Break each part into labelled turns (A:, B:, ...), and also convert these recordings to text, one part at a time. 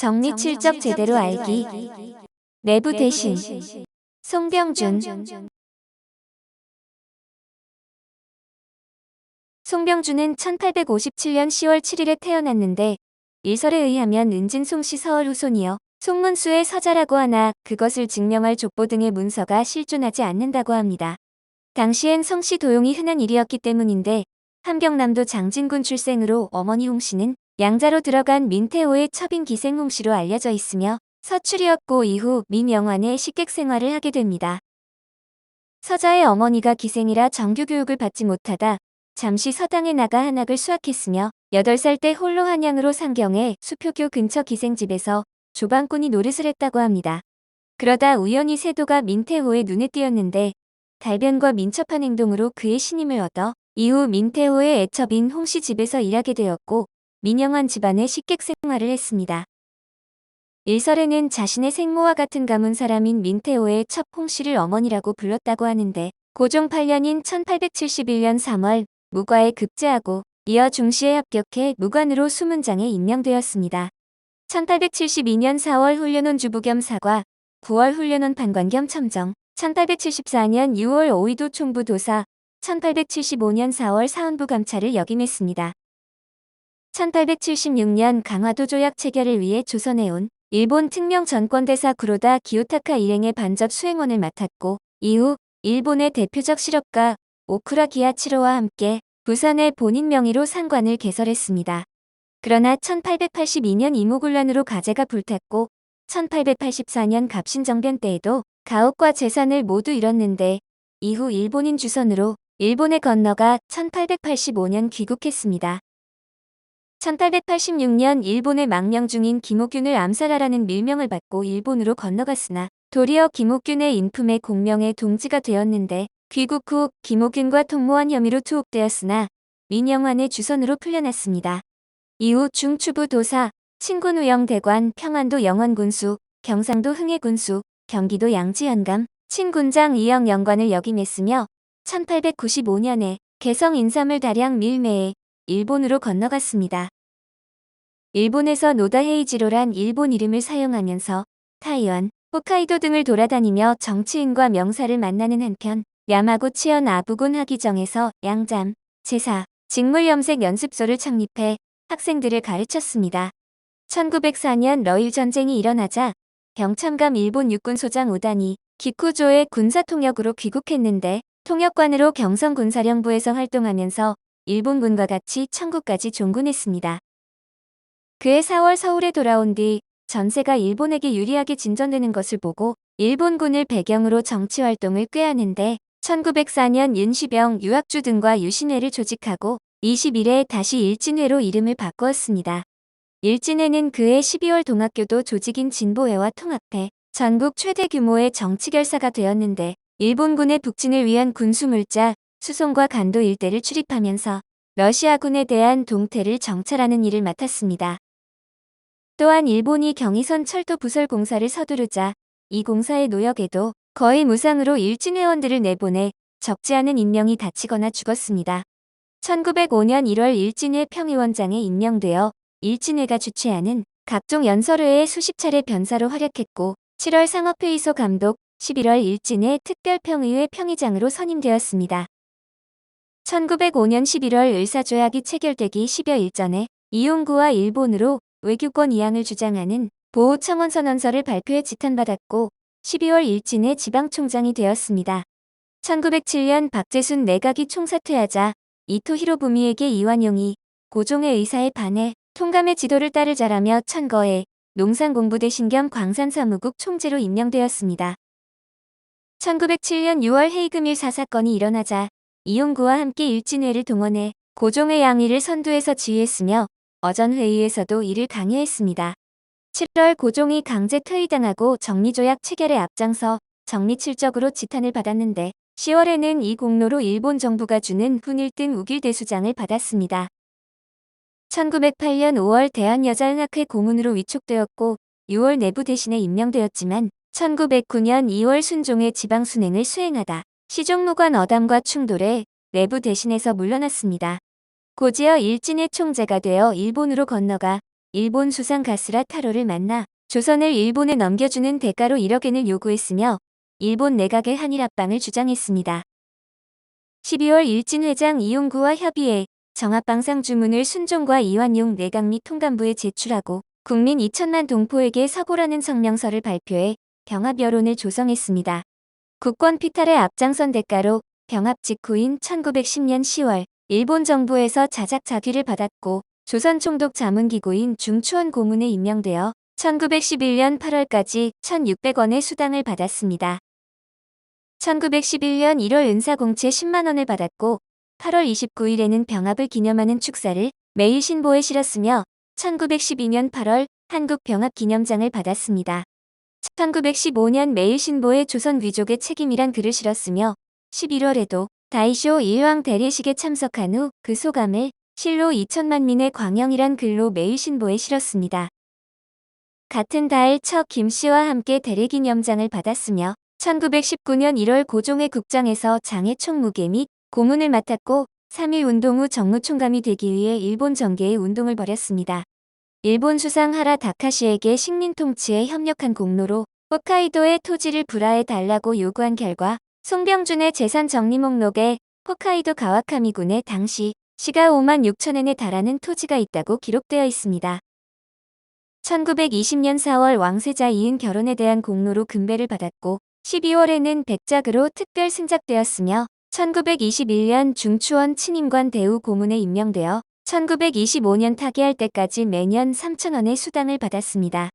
A: 정리칠적 제대로 알기. 내부 대신. 송병준. 송병준은 1857년 10월 7일에 태어났는데 일설에 의하면 은진 송씨 서울 후손이여 송문수의 서자라고 하나 그것을 증명할 족보 등의 문서가 실존하지 않는다고 합니다. 당시엔 송씨 도용이 흔한 일이었기 때문인데 함경남도 장진군 출생으로 어머니 홍씨는 양자로 들어간 민태호의 첩인 기생 홍씨로 알려져 있으며 서출이었고 이후 민영환의 식객 생활을 하게 됩니다. 서자의 어머니가 기생이라 정규 교육을 받지 못하다 잠시 서당에 나가 한학을 수학했으며 8살 때 홀로 한양으로 상경해 수표교 근처 기생집에서 조방꾼이 노릇을 했다고 합니다. 그러다 우연히 세도가 민태호의 눈에 띄었는데 달변과 민첩한 행동으로 그의 신임을 얻어 이후 민태호의 애첩인 홍씨 집에서 일하게 되었고 민영환 집안의 식객 생활을 했습니다. 일설에는 자신의 생모와 같은 가문 사람인 민태호의 첩 홍씨를 어머니라고 불렀다고 하는데 고종 8년인 1871년 3월 무과에 급제하고 이어 중시에 합격해 무관으로 수문장에 임명되었습니다. 1872년 4월 훈련원 주부 겸 사과, 9월 훈련원 판관 겸 첨정, 1874년 6월 오이도 총부 도사, 1875년 4월 사헌부 감찰을 역임했습니다. 1876년 강화도 조약 체결을 위해 조선에 온 일본 특명 전권대사 구로다 기요타카 일행의 반접 수행원을 맡았고 이후 일본의 대표적 실업가 오쿠라 기야치로와 함께 부산의 본인 명의로 상관을 개설했습니다. 그러나 1882년 이모군란으로 가재가 불탔고 1884년 갑신정변 때에도 가옥과 재산을 모두 잃었는데 이후 일본인 주선으로 일본에 건너가 1885년 귀국했습니다. 1886년 일본의 망명 중인 김옥균을 암살하라는 밀명을 받고 일본으로 건너갔으나 도리어 김옥균의 인품에 공명해 동지가 되었는데 귀국 후 김옥균과 통모한 혐의로 투옥되었으나 민영환의 주선으로 풀려났습니다. 이후 중추부 도사, 친군우영 대관, 평안도 영원군수, 경상도 흥해군수, 경기도 양지현감, 친군장 이영 영관을 역임했으며 1895년에 개성 인삼을 다량 밀매해 일본으로 건너갔습니다. 일본에서 노다 헤이지로란 일본 이름을 사용하면서 타이완, 홋카이도 등을 돌아다니며 정치인과 명사를 만나는 한편 야마구 치현 아부군 하기정에서 양잠, 제사, 직물염색 연습소를 창립해 학생들을 가르쳤습니다. 1904년 러일 전쟁이 일어나자 병참감 일본 육군소장 오다니 기쿠조의 군사통역으로 귀국했는데 통역관으로 경성군사령부에서 활동하면서 일본군과 같이 청구까지 종군했습니다. 그해 4월 서울에 돌아온 뒤 전세가 일본에게 유리하게 진전되는 것을 보고 일본군을 배경으로 정치활동을 꾀하는데 1904년 윤시병, 유학주 등과 유신회를 조직하고 21회에 다시 일진회로 이름을 바꾸었습니다. 일진회는 그해 12월 동학교도 조직인 진보회와 통합해 전국 최대 규모의 정치결사가 되었는데 일본군의 북진을 위한 군수물자, 수송과 간도 일대를 출입하면서 러시아군에 대한 동태를 정찰하는 일을 맡았습니다. 또한 일본이 경의선 철도 부설 공사를 서두르자 이 공사의 노역에도 거의 무상으로 일진 회원들을 내보내 적지 않은 인명이 다치거나 죽었습니다. 1905년 1월 일진회 평의원장에 임명되어 일진회가 주최하는 각종 연설회에 수십 차례 변사로 활약했고 7월 상업회의소 감독, 11월 일진회 특별평의회 평의장으로 선임되었습니다. 1905년 11월 을사조약이 체결되기 10여일 전에 이용구와 일본으로 외교권 이양을 주장하는 보호청원선언서를 발표해 지탄받았고 12월 일진회 지방총장이 되었습니다. 1907년 박재순 내각이 총사퇴하자 이토 히로부미에게 이완용이 고종의 의사에 반해 통감의 지도를 따르자라며 천거해 농산공부대신 겸 광산사무국 총재로 임명되었습니다. 1907년 6월 헤이그밀 사사건이 일어나자 이용구와 함께 일진회를 동원해 고종의 양의를 선두에서 지휘했으며 어전회의에서도 이를 강요했습니다. 7월 고종이 강제 퇴위당하고 정리조약 체결에 앞장서 정리칠적으로 지탄을 받았는데 10월에는 이 공로로 일본 정부가 주는 훈일등 우길대수장을 받았습니다. 1908년 5월 대한여자응학회 고문으로 위촉되었고 6월 내부 대신에 임명되었지만 1909년 2월 순종의 지방순행을 수행하다 시종무관 어담과 충돌해 내부 대신에서 물러났습니다. 곧이어 일진회 총재가 되어 일본으로 건너가 일본 수상 가스라 타로를 만나 조선을 일본에 넘겨주는 대가로 1억 엔을 요구했으며 일본 내각의 한일 합방을 주장했습니다. 12월 일진회장 이용구와 협의해 정합방상 주문을 순종과 이완용 내각 및 통감부에 제출하고 국민 2천만 동포에게 서고라는 성명서를 발표해 병합 여론을 조성했습니다. 국권 피탈에 앞장선 대가로 병합 직후인 1910년 10월 일본 정부에서 자작자귀를 받았고 조선 총독 자문기구인 중추원 고문에 임명되어 1911년 8월까지 1,600원의 수당을 받았습니다. 1911년 1월 은사공채 10만 원을 받았고 8월 29일에는 병합을 기념하는 축사를 매일신보에 실었으며 1912년 8월 한국병합기념장을 받았습니다. 1915년 매일신보에 조선 귀족의 책임이란 글을 실었으며 11월에도 다이쇼 일왕 대례식에 참석한 후 그 소감을 실로 2천만 민의 광영이란 글로 매일신보에 실었습니다. 같은 달 척 김씨와 함께 대례기념장을 받았으며 1919년 1월 고종의 국장에서 장해 총무계 및 고문을 맡았고 3.1 운동 후 정무총감이 되기 위해 일본 정계의 운동을 벌였습니다. 일본 수상 하라 다카시에게 식민 통치에 협력한 공로로 홋카이도의 토지를 불화해 달라고 요구한 결과 송병준의 재산 정리 목록에 홋카이도 가와카미군에 당시 시가 5만 6천 엔에 달하는 토지가 있다고 기록되어 있습니다. 1920년 4월 왕세자 이은 결혼에 대한 공로로 금배를 받았고 12월에는 백작으로 특별 승작되었으며 1921년 중추원 친임관 대우 고문에 임명되어 1925년 타계할 때까지 매년 3,000원의 수당을 받았습니다.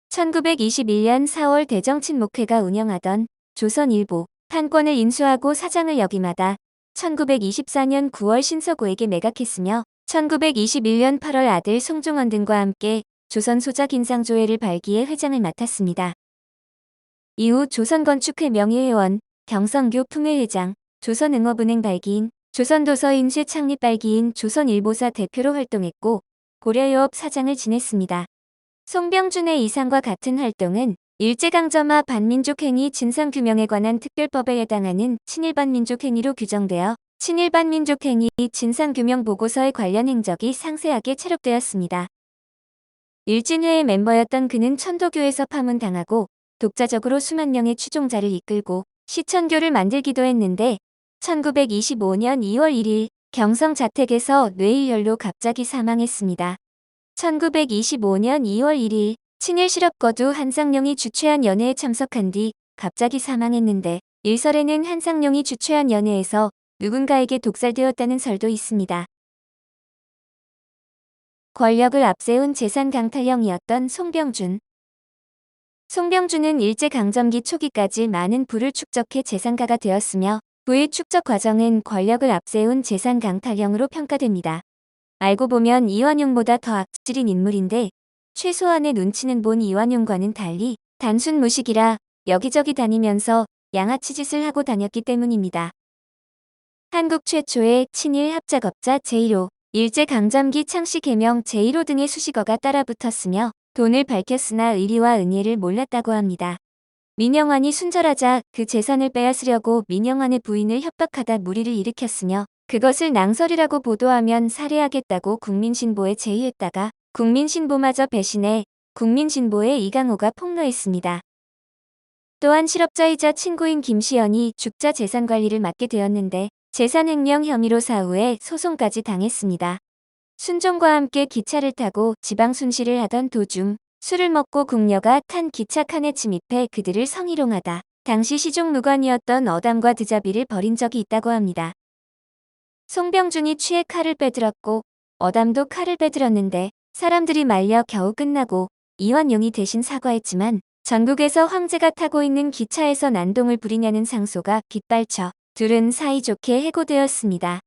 A: 1921년 4월 대정친목회가 운영하던 조선일보 판권을 인수하고 사장을 역임하다 1924년 9월 신서구에게 매각했으며 1921년 8월 아들 송종원 등과 함께 조선 소작 인상조회를 발기해 회장을 맡았습니다. 이후 조선건축회 명예회원, 경성교 품회회장, 조선응업은행 발기인, 조선도서인쇄 창립 발기인 조선일보사 대표로 활동했고 고려유업 사장을 지냈습니다. 송병준의 이상과 같은 활동은 일제강점화 반민족행위 진상규명에 관한 특별법에 해당하는 친일반민족행위로 규정되어 친일반민족행위 진상규명 보고서에 관련 행적이 상세하게 체록되었습니다. 일진회의 멤버였던 그는 천도교에서 파문당하고 독자적으로 수만 명의 추종자를 이끌고 시천교를 만들기도 했는데 1925년 2월 1일 경성 자택에서 뇌일혈로 갑자기 사망했습니다. 1925년 2월 1일 친일 실업거두 한상룡이 주최한 연회에 참석한 뒤 갑자기 사망했는데 일설에는 한상룡이 주최한 연회에서 누군가에게 독살되었다는 설도 있습니다. 권력을 앞세운 재산 강탈형이었던 송병준. 송병준은 일제강점기 초기까지 많은 부를 축적해 재산가가 되었으며 부의 축적 과정은 권력을 앞세운 재산 강탈형으로 평가됩니다. 알고 보면 이완용보다 더 악질인 인물인데 최소한의 눈치는 본 이완용과는 달리 단순 무식이라 여기저기 다니면서 양아치 짓을 하고 다녔기 때문입니다. 한국 최초의 친일 합작업자 제1호, 일제강점기 창씨 개명 제1호 등의 수식어가 따라붙었으며 돈을 밝혔으나 의리와 은혜를 몰랐다고 합니다. 민영환이 순절하자 그 재산을 빼앗으려고 민영환의 부인을 협박하다 물의를 일으켰으며 그것을 낭설이라고 보도하면 살해하겠다고 국민신보에 제의했다가 국민신보마저 배신해 국민신보에 이강호가 폭로했습니다. 또한 실업자이자 친구인 김시연이 죽자 재산관리를 맡게 되었는데 재산횡령 혐의로 사후에 소송까지 당했습니다. 순종과 함께 기차를 타고 지방 순시를 하던 도중 술을 먹고 궁녀가 탄 기차 칸에 침입해 그들을 성희롱하다 당시 시종무관이었던 어담과 드자비를 벌인 적이 있다고 합니다. 송병준이 취해 칼을 빼들었고 어담도 칼을 빼들었는데 사람들이 말려 겨우 끝나고 이완용이 대신 사과했지만 전국에서 황제가 타고 있는 기차에서 난동을 부리냐는 상소가 빗발쳐 둘은 사이좋게 해고되었습니다.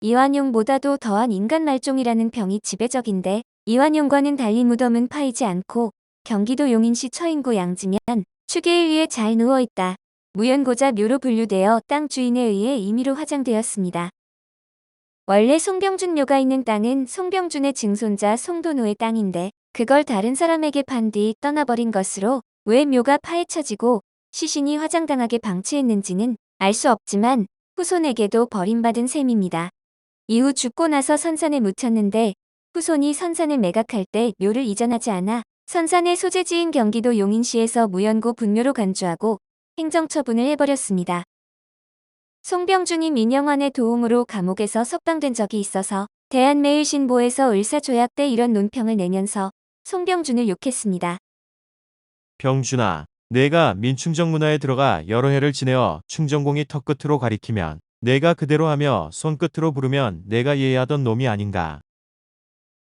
A: 이완용보다도 더한 인간 말종이라는 평이 지배적인데 이완용과는 달리 무덤은 파이지 않고 경기도 용인시 처인구 양지면 추계에 의해 잘 누워있다. 무연고자 묘로 분류되어 땅 주인에 의해 임의로 화장되었습니다. 원래 송병준 묘가 있는 땅은 송병준의 증손자 송도노의 땅인데 그걸 다른 사람에게 판 뒤 떠나버린 것으로 왜 묘가 파헤쳐지고 시신이 화장당하게 방치했는지는 알 수 없지만 후손에게도 버림받은 셈입니다. 이후 죽고 나서 선산에 묻혔는데 후손이 선산을 매각할 때 묘를 이전하지 않아 선산의 소재지인 경기도 용인시에서 무연고 분묘로 간주하고 행정처분을 해버렸습니다. 송병준이 민영환의 도움으로 감옥에서 석방된 적이 있어서 대한매일신보에서 을사조약 때 이런 논평을 내면서 송병준을 욕했습니다.
B: 병준아, 내가 민충정 문화에 들어가 여러 해를 지내어 충정공이 턱끝으로 가리키면 내가 그대로 하며 손끝으로 부르면 내가 예의하던 놈이 아닌가.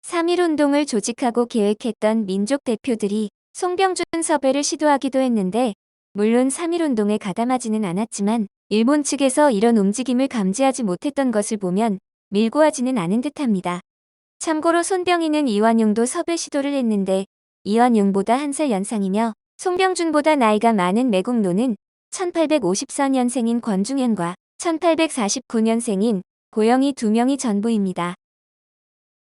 A: 3.1운동을 조직하고 계획했던 민족 대표들이 송병준 섭외를 시도하기도 했는데 물론 3.1운동에 가담하지는 않았지만 일본 측에서 이런 움직임을 감지하지 못했던 것을 보면 밀고 하지는 않은 듯합니다. 참고로 손병희는 이완용도 섭외 시도를 했는데 이완용보다 한 살 연상이며 송병준보다 나이가 많은 매국노는 1854년생인 권중현과 1849년생인 고영희 두 명이 전부입니다.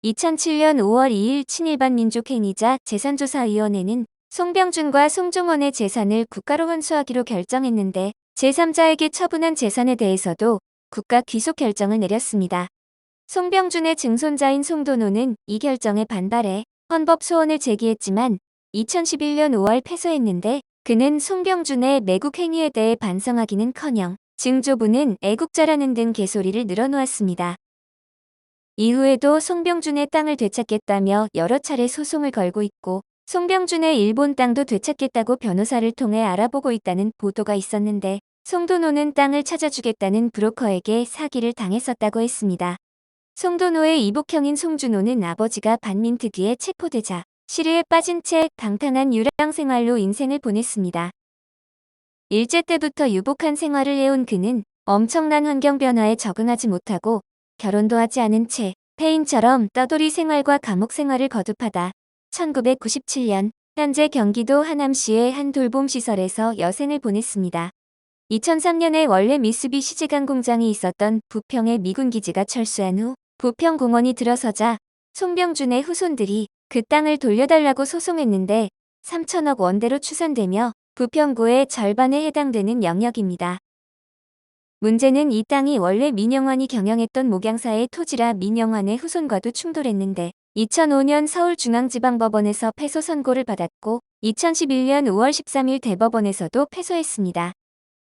A: 2007년 5월 2일 친일반 민족행위자 재산조사위원회는 송병준과 송종원의 재산을 국가로 환수하기로 결정했는데 제3자에게 처분한 재산에 대해서도 국가 귀속 결정을 내렸습니다. 송병준의 증손자인 송도노는 이 결정에 반발해 헌법 소원을 제기했지만 2011년 5월 패소했는데 그는 송병준의 매국 행위에 대해 반성하기는커녕 증조부는 애국자라는 등 개소리를 늘어놓았습니다. 이후에도 송병준의 땅을 되찾겠다며 여러 차례 소송을 걸고 있고 송병준의 일본 땅도 되찾겠다고 변호사를 통해 알아보고 있다는 보도가 있었는데 송도노는 땅을 찾아주겠다는 브로커에게 사기를 당했었다고 했습니다. 송도노의 이복형인 송준호는 아버지가 반민특위에 체포되자 시리에 빠진 채 방탕한 유랑 생활로 인생을 보냈습니다. 일제 때부터 유복한 생활을 해온 그는 엄청난 환경 변화에 적응하지 못하고 결혼도 하지 않은 채 폐인처럼 떠돌이 생활과 감옥 생활을 거듭하다 1997년 현재 경기도 하남시의 한 돌봄시설에서 여생을 보냈습니다. 2003년에 원래 미쓰비시 제강 공장이 있었던 부평의 미군기지가 철수한 후 부평공원이 들어서자 송병준의 후손들이 그 땅을 돌려달라고 소송했는데 3천억 원대로 추산되며 부평구의 절반에 해당되는 영역입니다. 문제는 이 땅이 원래 민영환이 경영했던 목양사의 토지라 민영환의 후손과도 충돌했는데 2005년 서울중앙지방법원에서 패소 선고를 받았고 2011년 5월 13일 대법원에서도 패소했습니다.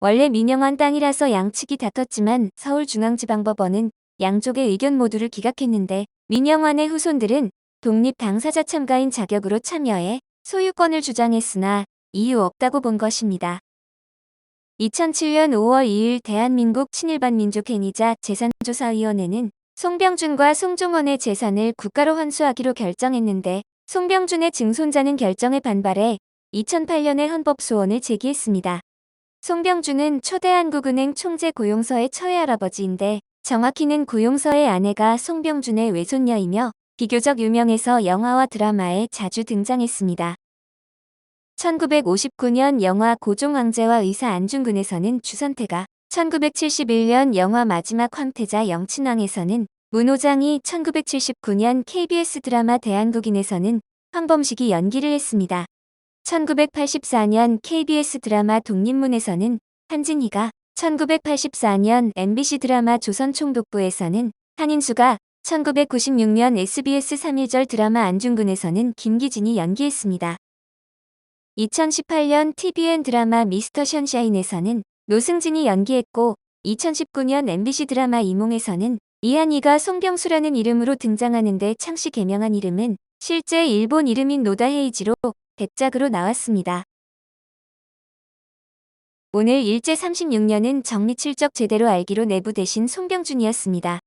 A: 원래 민영환 땅이라서 양측이 다퉜지만 서울중앙지방법원은 양쪽의 의견 모두를 기각했는데 민영환의 후손들은 독립 당사자 참가인 자격으로 참여해 소유권을 주장했으나 이유 없다고 본 것입니다. 2007년 5월 2일 대한민국 친일반 민족행위자 재산조사위원회는 송병준과 송종원의 재산을 국가로 환수하기로 결정했는데 송병준의 증손자는 결정에 반발해 2008년에 헌법소원을 제기했습니다. 송병준은 초대 한국은행 총재 고용서의 처외할아버지인데 정확히는 고용서의 아내가 송병준의 외손녀이며 비교적 유명해서 영화와 드라마에 자주 등장했습니다. 1959년 영화 고종황제와 의사 안중근에서는 주선태가, 1971년 영화 마지막 황태자 영친왕에서는 문호장이, 1979년 KBS 드라마 대한국인에서는 황범식이 연기를 했습니다. 1984년 KBS 드라마 독립문에서는 한진희가, 1984년 MBC 드라마 조선총독부에서는 한인수가, 1996년 SBS 3.1절 드라마 안중근에서는 김기진이 연기했습니다. 2018년 TVN 드라마 미스터 션샤인에서는 노승진이 연기했고 2019년 MBC 드라마 이몽에서는 이한이가 송병수라는 이름으로 등장하는데 창씨 개명한 이름은 실제 일본 이름인 노다 헤이지로 백작으로 나왔습니다. 오늘 일제 36년은 정리칠적 제대로 알기로 내부 대신 송병준이었습니다.